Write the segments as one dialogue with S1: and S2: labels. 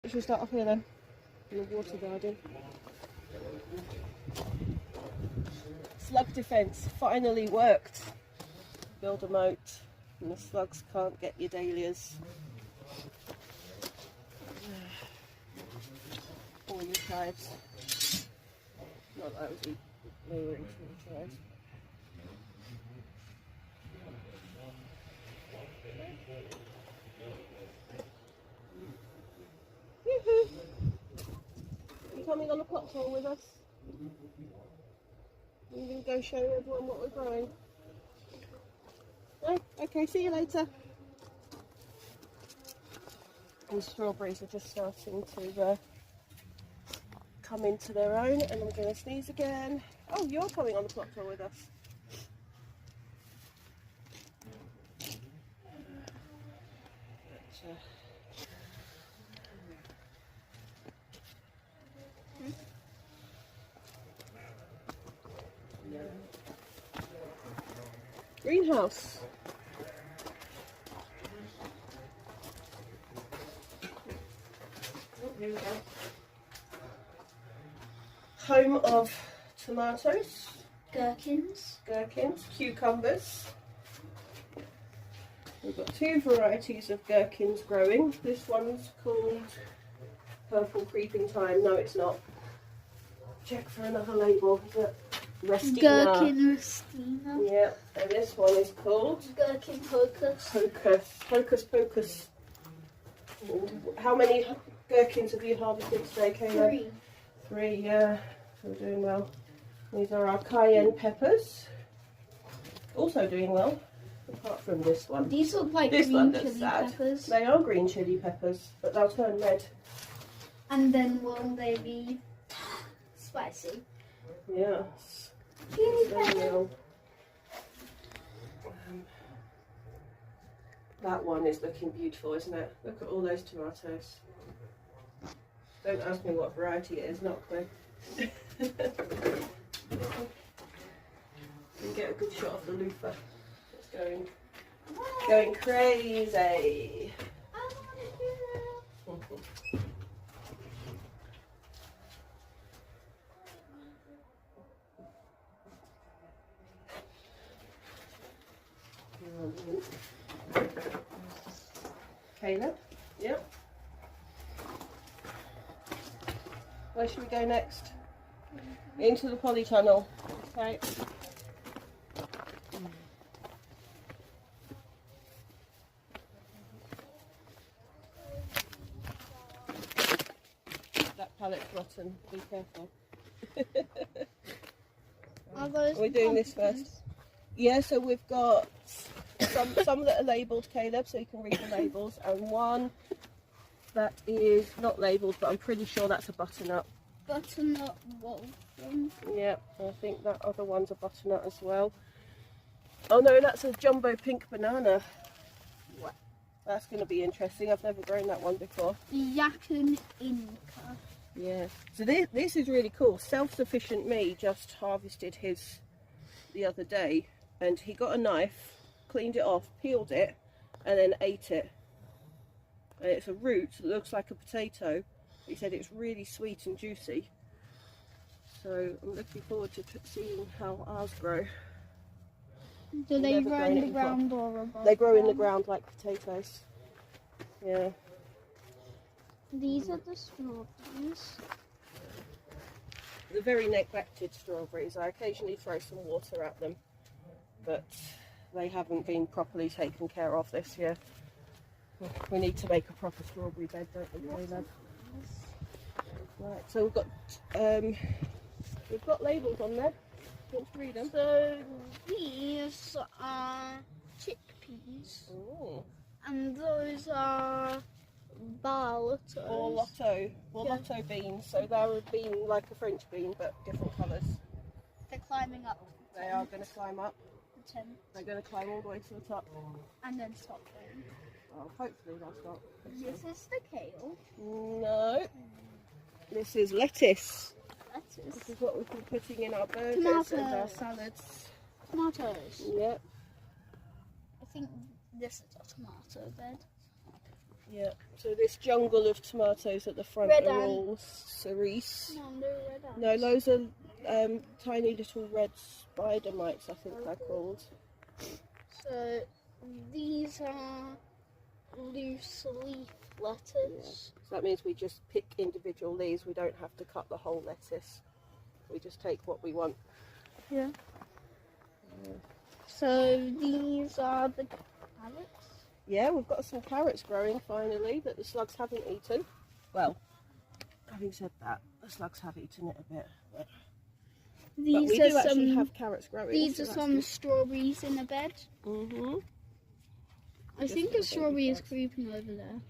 S1: Should we start off here then? In the water garden. Slug defence finally worked. Build a moat and the slugs can't get your dahlias. All your chives. Not that I was lowering to the chives. You coming on a plot tour with us? You can go show everyone what we're growing. No? Okay, see you later. And strawberries are just starting to come into their own, and I'm going to sneeze again. Oh, you're coming on the plot tour with us. Greenhouse. Oh, here we go. Home of tomatoes,
S2: Gherkins,
S1: cucumbers. We've got two varieties of gherkins growing. This one's called Purple Creeping Thyme. No, it's not. Check for another label. Restina.
S2: Gherkin Restina.
S1: Yeah, and this one is called
S2: Gherkin Pocus.
S1: Pocus Pocus. And how many gherkins have you harvested today, Kayla? 3, yeah. So we're doing well. These are our cayenne peppers. Also doing well, apart from this one.
S2: These look like
S1: This
S2: green
S1: one looks
S2: chili
S1: sad.
S2: peppers.
S1: They are green chili peppers, but they'll turn red.
S2: And then will they be spicy?
S1: Yes.
S2: Chili
S1: They
S2: peppers.
S1: will. That one is looking beautiful, isn't it? Look at all those tomatoes. Don't ask me what variety it is, not quick. You get a good shot of the loofah. It's going crazy. Caleb? Yep. Where should we go next? Into the polytunnel. Okay. That pallet's rotten. Be careful. We're doing this first. Yeah, so we've got some that are labelled, Caleb, so you can read the labels, and one that is not labelled, but I'm pretty sure that's a butternut.
S2: Butternut Wolfram.
S1: Yeah, I think that other one's a butternut as well. Oh no, that's a jumbo pink banana.
S2: What?
S1: That's going to be interesting. I've never grown that one before.
S2: Yakun Inca.
S1: Yeah. So this is really cool. Self-sufficient me just harvested his the other day, and he got a knife, cleaned it off, peeled it, and then ate it. And it's a root that looks like a potato. He said it's really sweet and juicy. So I'm looking forward to seeing how ours grow.
S2: Do they grow in the ground or above?
S1: They grow in the ground like potatoes. Yeah.
S2: These are the strawberries.
S1: The very neglected strawberries. I occasionally throw some water at them, but they haven't been properly taken care of this year. We need to make a proper strawberry bed, don't we, Caleb? Right, so we've got labels on there. You want to read them?
S2: So these are chickpeas.
S1: Ooh.
S2: And those are ballotos.
S1: Borlotto beans. So they're a bean like a French bean, but different colours.
S2: They're climbing up.
S1: They are going to climb up.
S2: The tent.
S1: They're going to climb all the way to the top.
S2: And then stop going.
S1: Well, hopefully they'll stop.
S2: This is the kale.
S1: No. This is lettuce.
S2: Lettuce.
S1: This is what we've been putting in our burgers and our salads.
S2: Tomatoes.
S1: Yep.
S2: I think this is a tomato bed.
S1: Yeah. So this jungle of tomatoes at the front
S2: Red
S1: are all cerise.
S2: No, they're red ants.
S1: No, those are tiny little red spider mites, I think they're called.
S2: So these are loose leaf lettuce.
S1: Yeah. So that means we just pick individual leaves. We don't have to cut the whole lettuce. We just take what we want.
S2: Yeah. So these are the carrots.
S1: Yeah, we've got some carrots growing finally that the slugs haven't eaten. Well, having said that, the slugs have eaten it a bit. But we do actually have carrots growing.
S2: These
S1: so
S2: are
S1: that's
S2: some
S1: good.
S2: strawberries in a bed. I
S1: Just
S2: think
S1: for
S2: a
S1: the
S2: strawberry
S1: baby
S2: is creeping over there.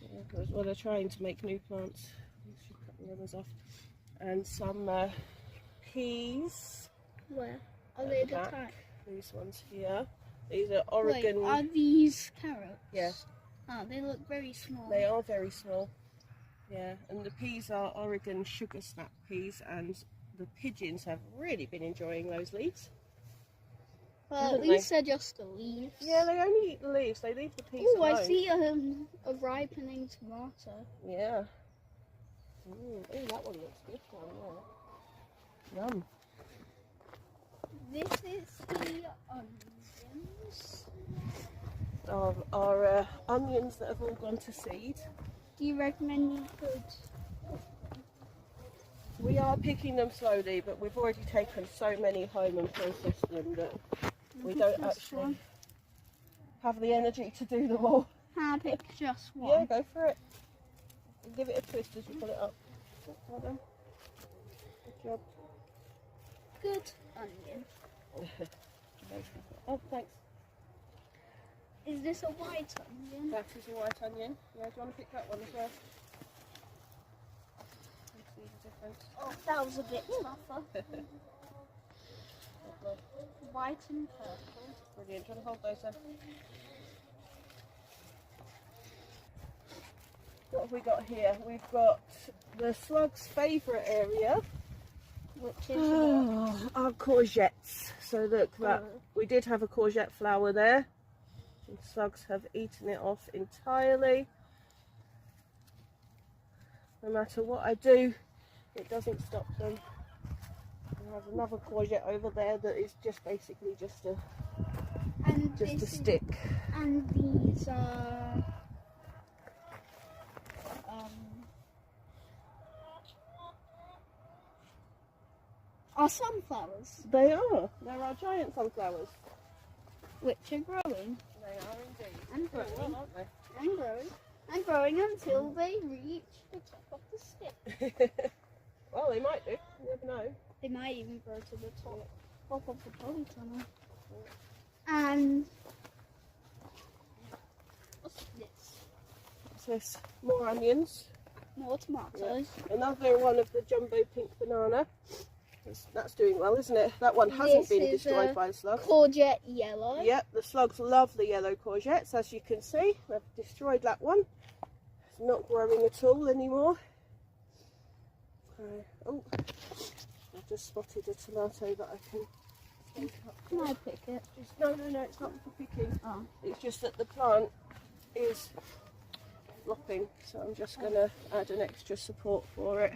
S1: Yeah, well, they're trying to make new plants. We should cut the others off. And some peas.
S2: Where? Are
S1: at
S2: they
S1: the
S2: the
S1: back.
S2: type?
S1: These ones here. These are Oregon.
S2: Wait, are these carrots?
S1: Yeah.
S2: Oh, they look very small.
S1: They are very small. Yeah, and the peas are Oregon sugar snap peas, and the pigeons have really been enjoying those leaves.
S2: Well,
S1: haven't
S2: at least they're just the leaves.
S1: Yeah, they only eat the leaves. They leave the peas
S2: Oh,
S1: alone.
S2: I see a ripening tomato.
S1: Yeah. Oh, that one looks good down there. Yum.
S2: This is the onions.
S1: Our onions that have all gone to seed.
S2: Do you recommend you could?
S1: We are picking them slowly, but we've already taken so many home and processed them that we don't actually have the energy to do them all.
S2: Can I pick just one?
S1: Yeah, go for it. Give it a twist as you pull it up. Well done. Good job.
S2: Good onion.
S1: Oh, thanks.
S2: Is this a white onion?
S1: That is a white onion. Yeah, do you want to pick that one as well? Let's see the difference.
S2: Oh, that was a bit tougher. White and purple.
S1: Brilliant. Do you want to hold those then? What have we got here? We've got the slug's favourite area,
S2: Which is
S1: our courgettes. So look, we did have a courgette flower there. The slugs have eaten it off entirely. No matter what I do, it doesn't stop them. There's another courgette over there that is just basically just a stick.
S2: And these are sunflowers,
S1: They are. They're our giant sunflowers.
S2: which are growing
S1: They are indeed.
S2: and
S1: Well,
S2: growing
S1: aren't they?
S2: and growing and growing until they reach the top of the stick.
S1: Well, they might do. You never know.
S2: They might even grow to the top of the polytunnel. And what's this?
S1: What's this? More onions.
S2: More tomatoes.
S1: Another one of the jumbo pink banana. That's doing well, isn't it? That one hasn't
S2: This
S1: been
S2: is
S1: destroyed by the slugs.
S2: Courgette yellow.
S1: Yep, the slugs love the yellow courgettes, as you can see. They've destroyed that one. It's not growing at all anymore. Oh, I've just spotted a tomato that I can take up.
S2: Can I pick it?
S1: No, it's not for picking.
S2: Oh.
S1: It's just that the plant is flopping, so I'm just going to add an extra support for it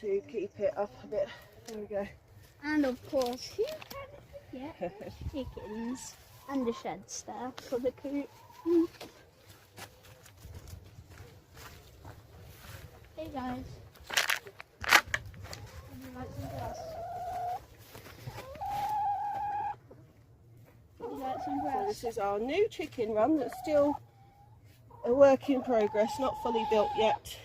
S1: to keep it up a bit. There we go.
S2: And of course, who can forget chickens and the sheds there for the coop. Hey guys. Would you like some grass? Would you like some
S1: So
S2: grass?
S1: this is our new chicken run that's still a work in progress, not fully built yet.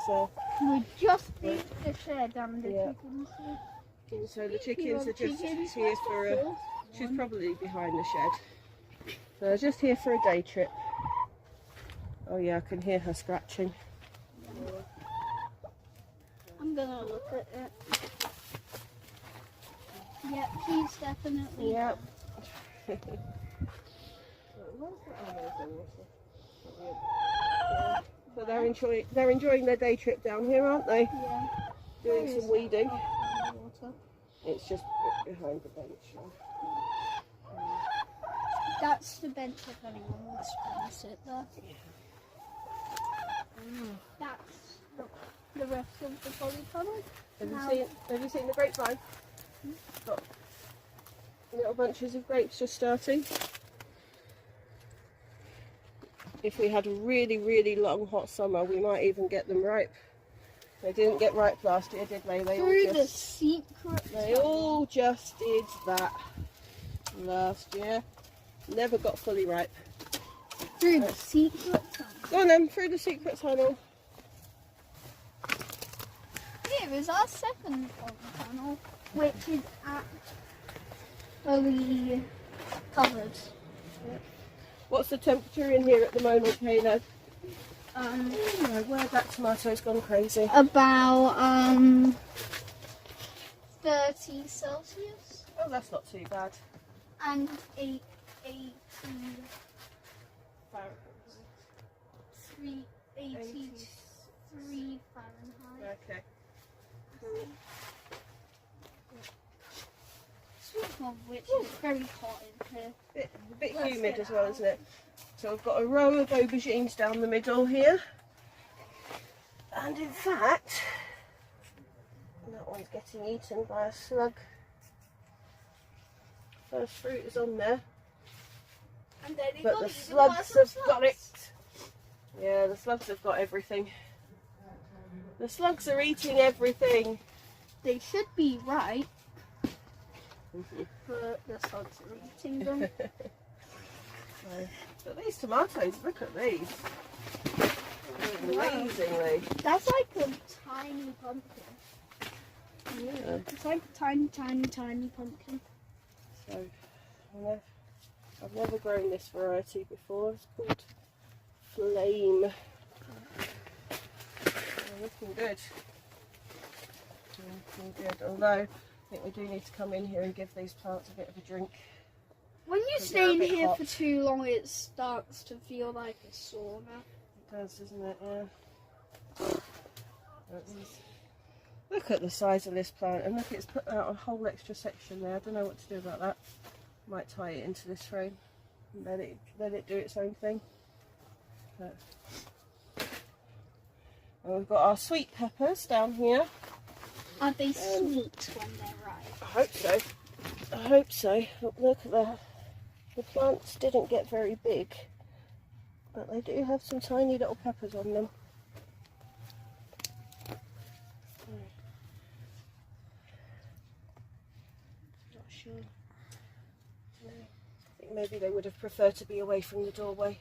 S1: But
S2: We just beat the shed and the
S1: Yeah.
S2: chickens.
S1: so the chickens are just here for a. She's probably behind the shed. So they're just here for a day trip. Oh yeah, I can hear her scratching.
S2: I'm gonna look at it. Yeah, she's definitely.
S1: Yep. So they're enjoying their day trip down here, aren't they?
S2: Yeah.
S1: Doing
S2: Where
S1: some
S2: is
S1: weeding.
S2: that? Water.
S1: It's just behind the bench.
S2: That's the bench if anyone wants to sit there. That's the rest of the polytunnel.
S1: Have you seen the grapevine? Got little bunches of grapes just starting. If we had a really, really long hot summer, we might even get them ripe. They didn't get ripe last year, did they? They all just did that last year. Never got fully ripe.
S2: Through the secret tunnel.
S1: Go on then, through the secret tunnel.
S2: Here is our second tunnel, which is actually covered.
S1: What's the temperature in here at the moment, Kayla?
S2: Oh,
S1: where that tomato's gone crazy.
S2: About 30 Celsius.
S1: Oh, that's not too bad.
S2: And 83 Fahrenheit.
S1: Okay.
S2: Which is very hot in here.
S1: A bit humid as well, isn't it? So I've got a row of aubergines down the middle here. And in fact, that one's getting eaten by a slug. First fruit is on there.
S2: And then
S1: But the slugs have got it. Yeah, the slugs have got everything. The slugs are eating everything.
S2: They should be right. But the slugs are eating them.
S1: But these tomatoes, look at these. Amazingly.
S2: That's like a tiny pumpkin.
S1: Yeah.
S2: It's like a tiny, tiny, tiny pumpkin.
S1: So, I've never grown this variety before. It's called Flame. Looking good. Looking good. Although, I think we do need to come in here and give these plants a bit of a drink.
S2: When you stay in here for too long, it starts to feel like a sauna.
S1: It does, doesn't it? Yeah. Look at the size of this plant, and look, it's put out a whole extra section there. I don't know what to do about that. Might tie it into this frame and let it do its own thing. But, and we've got our sweet peppers down here.
S2: Are they sweet when they're ripe?
S1: I hope so. I hope so. Look at the plants didn't get very big, but they do have some tiny little peppers on them. Not sure. No. I think maybe they would have preferred to be away from the doorway.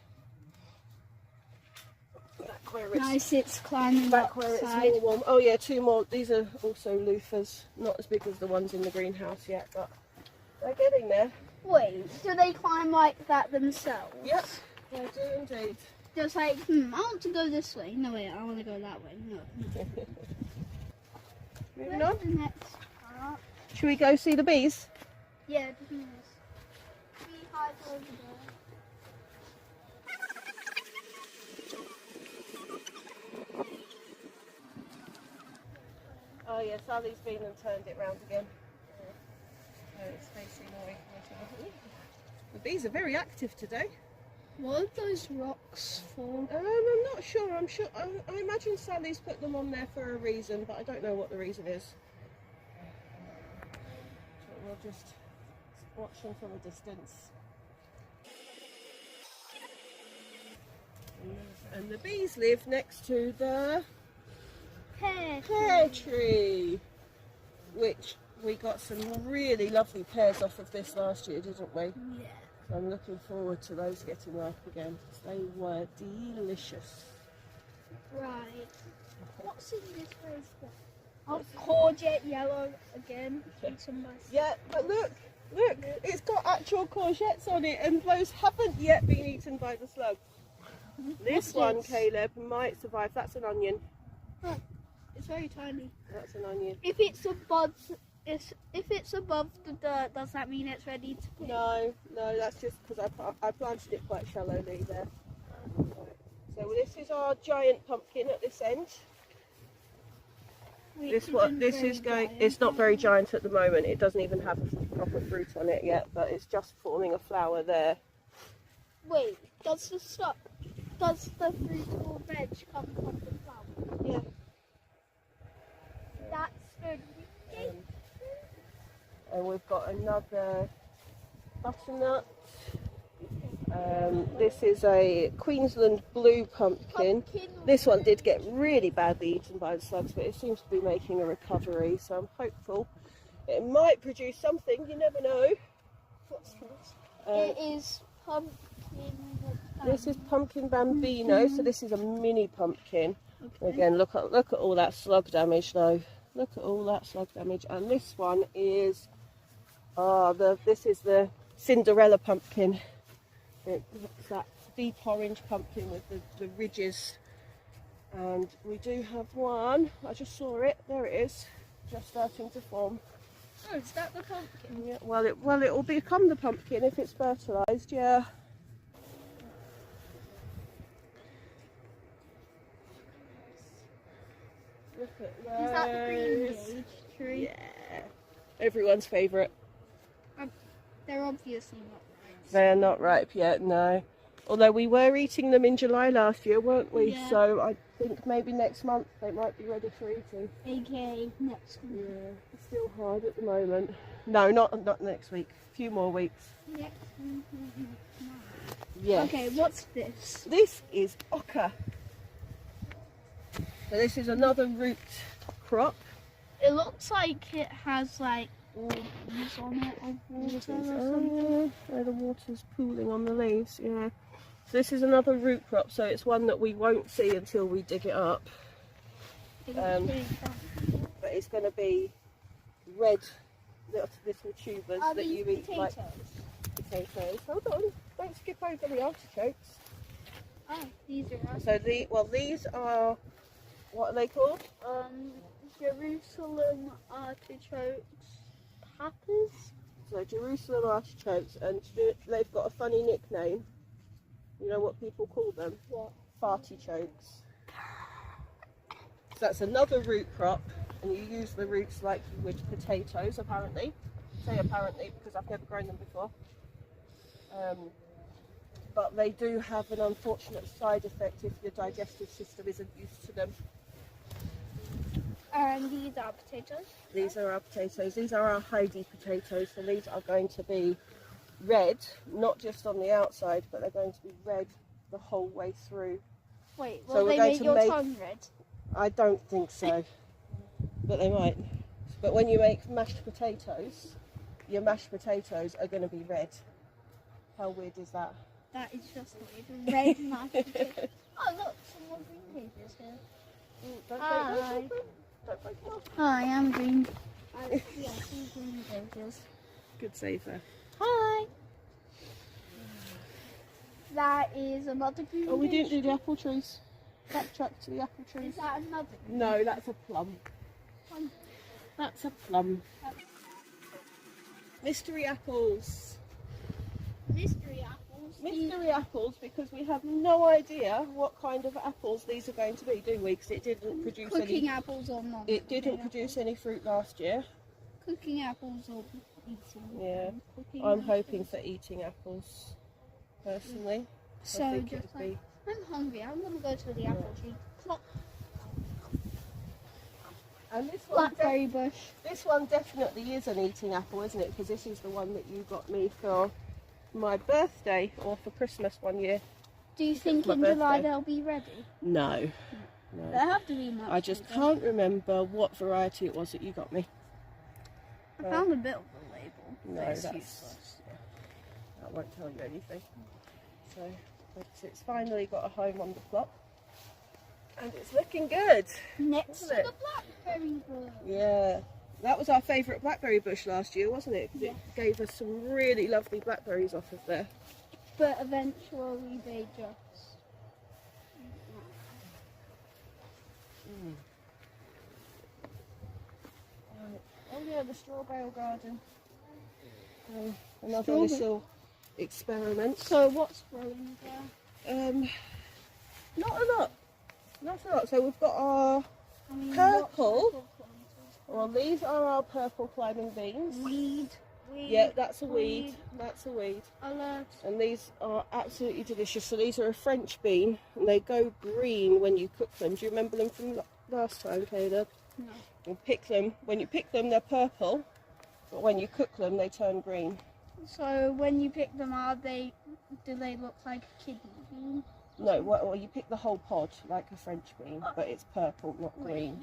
S1: Back where it's,
S2: nice, it's climbing
S1: back where it's
S2: outside.
S1: more warm. Oh yeah, two more. These are also loofahs. Not as big as the ones in the greenhouse yet, but they're getting there.
S2: Wait, do they climb like that themselves?
S1: Yep, they do indeed.
S2: Just like, I want to go this way. No, wait, I want to go that way. No.
S1: Moving on.
S2: The next part.
S1: Should we go see the bees?
S2: Yeah, the bees. Beehive over there.
S1: Oh yeah, Sally's been and turned it round again. So it's facing away from each other. The bees are very active today.
S2: What are those rocks for?
S1: I'm not sure. I imagine Sally's put them on there for a reason, but I don't know what the reason is. So we'll just watch them from a distance. And the bees live next to the pear tree, which we got some really lovely pears off of this last year, didn't we?
S2: Yeah.
S1: So I'm looking forward to those getting ripe again. They were delicious.
S2: Right. What's in this place? Oh, courgette yellow again.
S1: Yeah, but look, it's got actual courgettes on it, and those haven't yet been eaten by the slug. This one, Caleb, might survive. That's an onion.
S2: Oh, it's very tiny.
S1: That's an onion.
S2: If it's above the dirt, does that mean it's ready to pick?
S1: No, that's just because I planted it quite shallowly there. So this is our giant pumpkin at this end. It's not very giant at the moment. It doesn't even have a proper fruit on it yet, but it's just forming a flower there.
S2: Wait, does the fruit or veg come from the flower?
S1: Yeah.
S2: That's good.
S1: And we've got another butternut. This is a Queensland blue pumpkin. This one did get really badly eaten by the slugs, but it seems to be making a recovery, so I'm hopeful it might produce something. You never know.
S2: What's this? It is pumpkin.
S1: This is pumpkin bambino, so this is a mini pumpkin.
S2: Okay.
S1: Again, look at all that slug damage though. Look at all that slug damage. And this one is this is the Cinderella pumpkin. It's that deep orange pumpkin with the ridges. And we do have one. I just saw it. There it is, just starting to form.
S2: Oh, is that the pumpkin?
S1: Yeah. Well, it will become the pumpkin if it's fertilised. Yeah. Look at those.
S2: Is that the green gauge tree?
S1: Yeah. Everyone's favourite.
S2: They're obviously not ripe.
S1: They're not ripe yet, no. Although we were eating them in July last year, weren't we?
S2: Yeah.
S1: So I think maybe next month they might be ready for eating.
S2: AKA next week.
S1: Yeah, it's still hard at the moment. No, not next week. A few more weeks.
S2: Next week.
S1: Yeah.
S2: Okay, what's this?
S1: This is oca. So this is another root crop.
S2: It looks like it has like leaves on it of water or something.
S1: Where the water's pooling on the leaves, yeah. So this is another root crop, so it's one that we won't see until we dig it up. But it's going to be red little tubers
S2: Are
S1: that
S2: these
S1: you eat
S2: potatoes?
S1: like potatoes. Hold on, don't skip over the artichokes.
S2: Oh, these are
S1: So these are, what are they called?
S2: Jerusalem artichokes peppers.
S1: So Jerusalem artichokes, and they've got a funny nickname. You know what people call them?
S2: What?
S1: Fartichokes. So that's another root crop, and you use the roots like you would potatoes, apparently. I say apparently because I've never grown them before. But they do have an unfortunate side effect if your digestive system isn't used to them.
S2: And these are potatoes?
S1: These are our potatoes. These are our Heidi potatoes. So these are going to be red, not just on the outside, but they're going to be red the whole way through.
S2: Wait,
S1: So
S2: will
S1: we're
S2: they
S1: going
S2: make
S1: to
S2: your
S1: make-
S2: tongue red?
S1: I don't think so, but they might. But when you make mashed potatoes, your mashed potatoes are going to be red. How weird is that?
S2: That is just weird. Red mashed potatoes. Oh look, some more green pages here.
S1: Don't
S2: Hi.
S1: break them. Don't break them off.
S2: Hi, I'm green. Yeah, some green pages.
S1: Good save there.
S2: Hi. That is another green
S1: Oh, we
S2: page.
S1: didn't do the apple trees. Backtrack to the apple trees.
S2: Is that another green
S1: No, that's a plum.
S2: Plum.
S1: That's a plum. Mystery apples.
S2: mystery apples?
S1: Mystery apples, because we have no idea what kind of apples these are going to be, do we? Because it didn't produce
S2: Cooking
S1: any.
S2: apples or not?
S1: It didn't produce any fruit last year.
S2: Cooking apples or eating?
S1: Yeah,
S2: Cooking
S1: I'm
S2: apples.
S1: hoping for eating apples, personally. I
S2: So
S1: think
S2: just
S1: it'd
S2: like,
S1: be.
S2: I'm hungry. I'm gonna go to the apple tree. Plop.
S1: And this one,
S2: Blackberry bush.
S1: this one definitely is an eating apple, isn't it? Because this is the one that you got me for my birthday or for Christmas one year.
S2: Do you think
S1: my
S2: in July
S1: birthday.
S2: they'll be ready?
S1: No,
S2: They
S1: no.
S2: have to be much
S1: I just
S2: bigger.
S1: can't remember what variety it was that you got me.
S2: I found a bit of the label.
S1: No,
S2: but it's
S1: that's
S2: useless.
S1: that won't tell you anything. So it's finally got a home on the plot, and it's looking good.
S2: Next
S1: Isn't
S2: to
S1: it?
S2: the blackberry bush.
S1: Yeah, that was our favourite blackberry bush last year, wasn't it? Because
S2: Yeah.
S1: it gave us some really lovely blackberries off of there.
S2: But eventually they just.
S1: Right. Oh yeah, the straw bale garden. Another
S2: Straw bale.
S1: little experiment.
S2: So what's growing there?
S1: Not a lot. Not a lot. So we've got our.
S2: I mean,
S1: Purple?
S2: what type of plant is
S1: Well, these are our purple climbing beans.
S2: Weed. weed.
S1: Yeah, that's a weed. That's a weed.
S2: Alert.
S1: And these are absolutely delicious. So these are a French bean, and they go green when you cook them. Do you remember them from last time, Caleb?
S2: No.
S1: You pick them. When you pick them, they're purple, but when you cook them, they turn green.
S2: So when you pick them, do they look like a kidney bean?
S1: No, well, you pick the whole pod like a French bean, but it's purple, not green.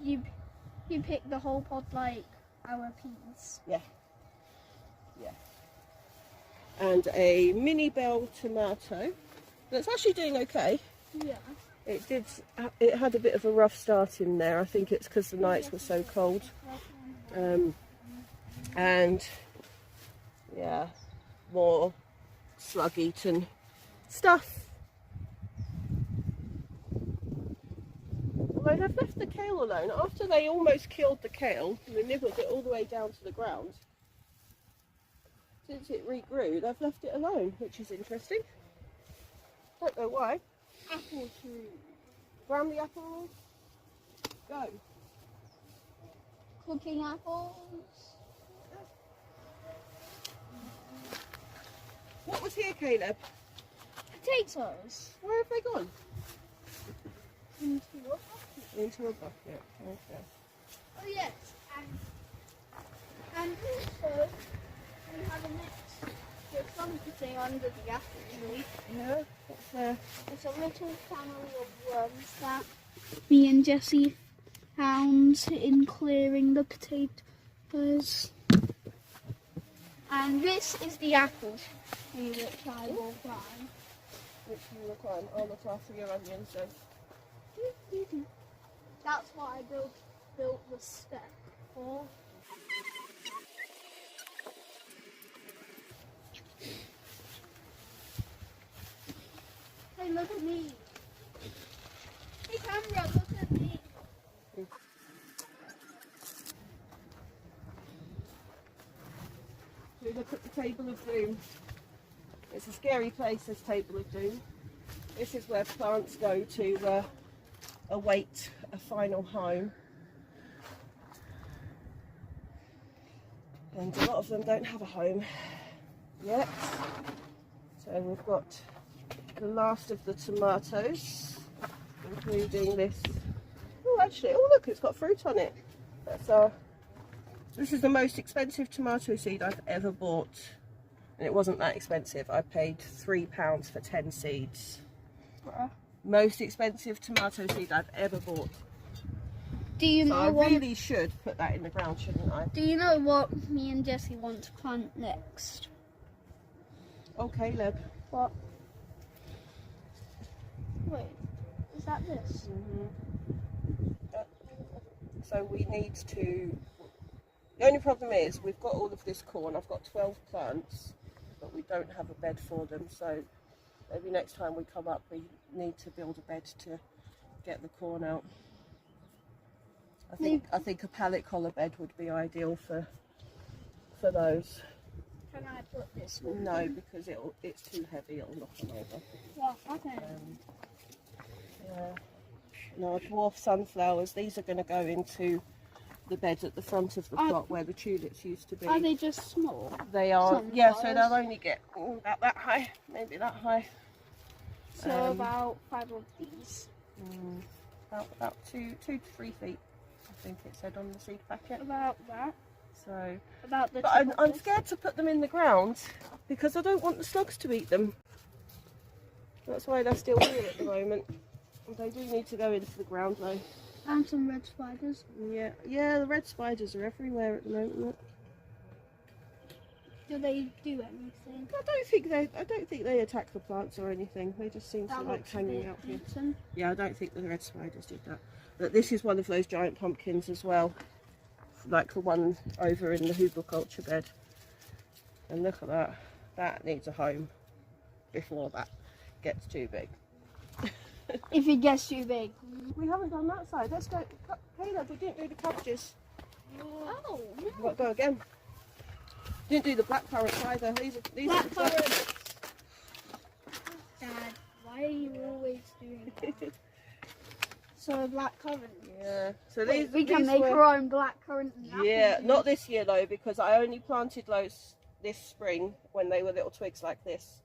S2: You pick the whole pod like our peas.
S1: Yeah. Yeah. And a mini bell tomato that's actually doing okay.
S2: Yeah.
S1: It had a bit of a rough start in there. I think it's because the nights were so cold. And yeah, more slug-eaten stuff. Although they've left the kale alone. After they almost killed the kale, and they nibbled it all the way down to the ground. Since it regrew, they've left it alone, which is interesting. Don't know why.
S2: Apple tree.
S1: Brown the apples. Go.
S2: Cooking apples.
S1: What was here, Caleb?
S2: Potatoes.
S1: Where have they gone?
S2: Into a bucket.
S1: Into a bucket. Okay.
S2: Oh yes, and also we have a mix. There's something under the apple tree.
S1: Yeah. What's there?
S2: It's a little family of worms that me and Jessie found in clearing the potatoes. And this is the apple tree which I will climb.
S1: Which you will climb. I'll look after your onions then.
S2: That's what I built the step for. Hey, look at me. Hey, camera, look at me.
S1: We look at the Table of Doom. It's a scary place, this Table of Doom. This is where plants go to await a final home. And a lot of them don't have a home yet. So we've got the last of the tomatoes, including this. Oh, actually, oh look, it's got fruit on it. This is the most expensive tomato seed I've ever bought. And it wasn't that expensive. I paid £3 for 10 seeds. Most expensive tomato seed I've ever bought.
S2: Do you know
S1: I really should put that in the ground, shouldn't I?
S2: Do you know what me and Jessie want to plant next?
S1: Oh, Caleb.
S2: What? Wait, is that this?
S1: So we need to... The only problem is we've got all of this corn. I've got 12 plants, but we don't have a bed for them. So maybe next time we come up, we need to build a bed to get the corn out. I think a pallet collar bed would be ideal for those.
S2: Can I put this one?
S1: No, because it's too heavy. It'll knock them over.
S2: Yeah, okay.
S1: Yeah. No, dwarf sunflowers. These are going to go into the bed at the front of the plot where the tulips used to be.
S2: Are they just small?
S1: They are. Yeah, so they'll only get about that high, maybe that high.
S2: So about 5 of these.
S1: About 2 to 3 feet. I think it said on the seed packet.
S2: About that.
S1: So.
S2: About the.
S1: But I'm scared to put them in the ground because I don't want the slugs to eat them. That's why they're still here at the moment. They do need to go into the ground though.
S2: And some red spiders.
S1: Yeah, the red spiders are everywhere at the moment. Look.
S2: Do they do anything?
S1: I don't think they attack the plants or anything. They just seem to like hanging out here. Yeah, I don't think the red spiders did that. But this is one of those giant pumpkins as well, like the one over in the hugelkultur bed. And look at that. That needs a home before that gets too big.
S2: If it gets too big.
S1: We haven't done that side. Let's go. Caleb, we didn't do the cabbages.
S2: Oh,
S1: We've got to go again. Didn't do the black currants either. These
S2: black
S1: are
S2: currants. Dad, why are you always doing that? So black currant.
S1: Yeah. So
S2: we can make our own black currant.
S1: Yeah, not this year though, because I only planted those this spring when they were little twigs like this.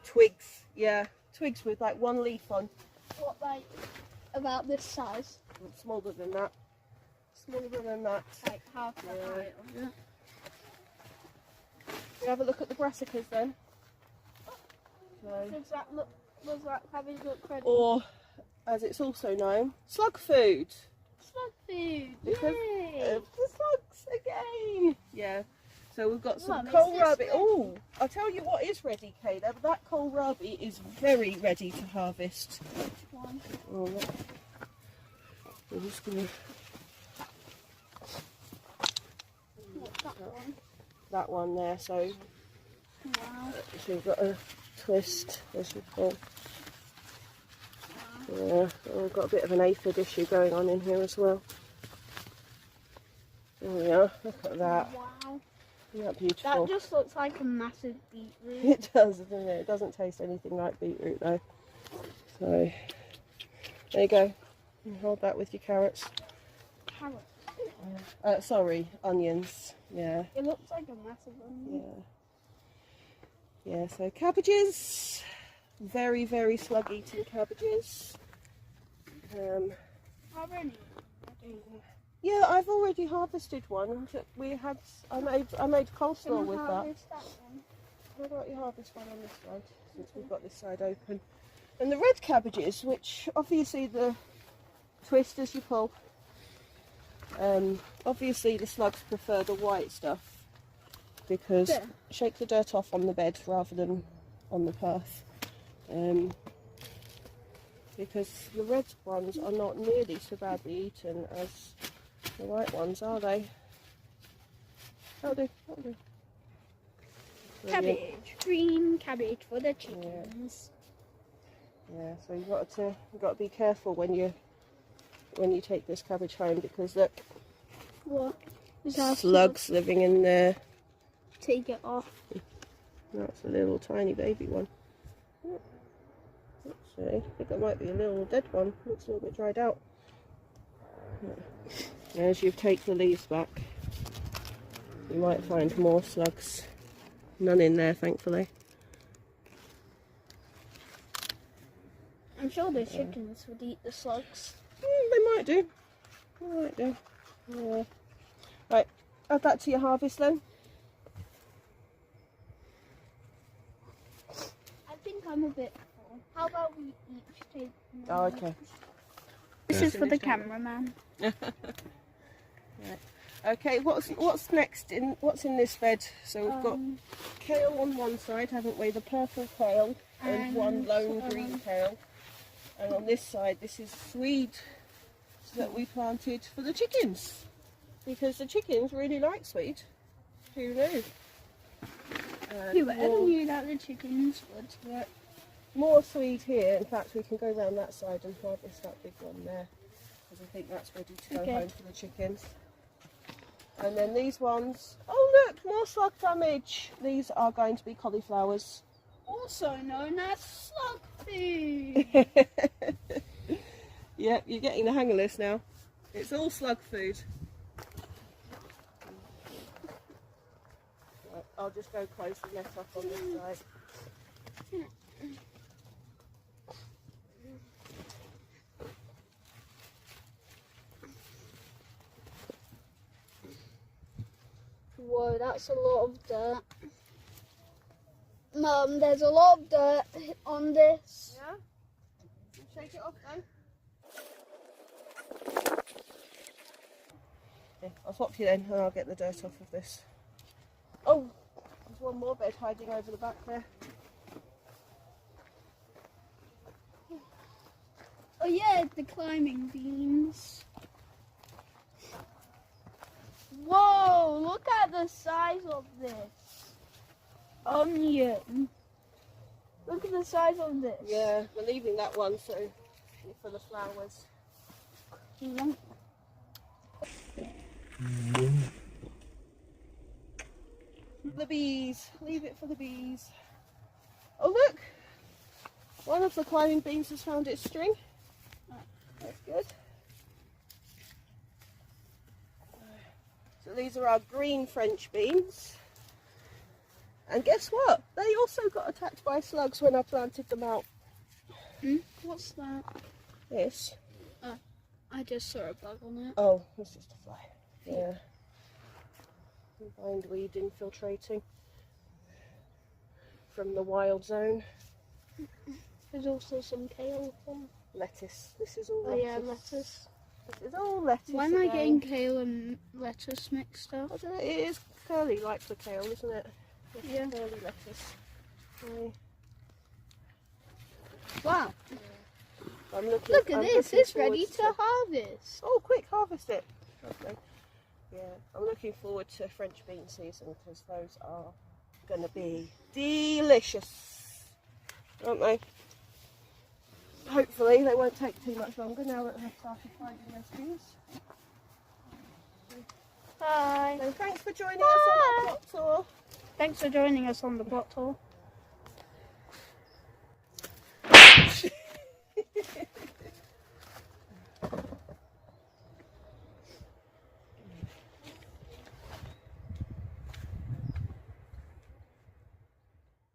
S1: Twigs, yeah, twigs with like one leaf on.
S2: What, like about this size?
S1: Smaller than that. Smaller than that.
S2: Like half the height of it.
S1: You have a look at the brassicas then. So,
S2: Does that cabbage look ready?
S1: or, as it's also known, slug food.
S2: Slug food.
S1: Because
S2: Yay!
S1: of the slugs again. Yeah. So we've got some
S2: Mum, is
S1: kohlrabi.
S2: this
S1: Oh, I'll tell you what is ready, Caleb. That kohlrabi is very ready to harvest.
S2: Which one?
S1: Oh, look. We're just gonna.
S2: What's that one?
S1: That one there. So
S2: Wow.
S1: we've got a twist. As you call. Yeah. Oh, we've got a bit of an aphid issue going on in here as well. There we are. Look at that.
S2: Wow.
S1: Isn't that beautiful?
S2: That just looks like a massive beetroot.
S1: It does, doesn't it? It doesn't taste anything like beetroot though. So, there you go. You hold that with your carrots.
S2: Carrot.
S1: Sorry, onions. Yeah,
S2: It looks like a massive onion.
S1: yeah. Yeah, so cabbages. Very, very slug-eating cabbages.
S2: How many?
S1: Yeah, I've already harvested one. I made coleslaw with that.
S2: Harvest that one?
S1: Why don't you harvest one on this side, since we've got this side open? And the red cabbages, which obviously the twist as you pull. Obviously the slugs prefer the white stuff because
S2: Yeah.
S1: shake the dirt off on the bed rather than on the path. Because the red ones are not nearly so badly eaten as the white ones, are they? That'll do.
S2: Cabbage. Green cabbage for the chickens.
S1: Yeah, so you've got to be careful when you take this cabbage home, because look,
S2: What? Just have to
S1: slugs living in there.
S2: take it off.
S1: That's a little tiny baby one. Let's see. I think that might be a little dead one. Looks a little bit dried out. As you take the leaves back, you might find more slugs. None in there, thankfully.
S2: I'm sure the chickens would eat the slugs.
S1: They might do. They might do. Yeah. Right, add that to your harvest then.
S2: I think I'm a bit full. How about we each take one?
S1: Oh, okay.
S2: This
S1: Yeah.
S2: is for the cameraman.
S1: Right. Okay, what's next what's in this bed? So we've got kale on one side, haven't we? The purple kale and one lone green kale. And on this side, this is swede that we planted for the chickens, because the chickens really like swede. Who knew?
S2: Whoever knew that the chickens would.
S1: Yeah, more swede here. In fact, we can go around that side and harvest that big one there, because I think that's ready to go home for the chickens. And then these ones, oh look, more slug damage. These are going to be cauliflowers.
S2: Also known as slug food.
S1: Yep, you're getting the hang of this now. It's all slug food. Right, I'll just go close the net up on this side.
S2: Whoa, that's a lot of dirt. Mum, there's a lot of dirt on this.
S1: Yeah? Shake it off then. Yeah, I'll swap you then and I'll get the dirt off of this. Oh, there's one more bed hiding over the back there.
S2: Oh yeah, the climbing beans. Whoa, look at the size of this onion. Look at the size of this.
S1: Yeah, we're leaving that one so for the flowers.
S2: Yeah.
S1: The bees. Leave it for the bees. Oh look! One of the climbing beans has found its string. That's good. So these are our green French beans. And guess what? They also got attacked by slugs when I planted them out.
S2: What's that?
S1: This.
S2: I just saw a bug on it.
S1: Oh, it's just a fly. Yeah. Bindweed infiltrating from the wild zone.
S2: There's also some kale there.
S1: Lettuce. This is all
S2: Oh
S1: lettuce.
S2: yeah, lettuce.
S1: This is all lettuce.
S2: Why am I
S1: again.
S2: getting kale and lettuce mixed up?
S1: I don't know, it is curly like the kale, isn't it? It's
S2: Yeah.
S1: curly lettuce.
S2: Wow.
S1: Look
S2: Look at
S1: I'm
S2: this,
S1: looking
S2: it's ready
S1: forward
S2: to harvest.
S1: Oh, quick, harvest it. Okay. Yeah, I'm looking forward to French bean season because those are going to be delicious, aren't they? Hopefully they won't take too much longer now that they've started finding those beans.
S2: Bye.
S1: So thanks for joining us on the plot tour.
S2: Thanks for joining us on the plot tour.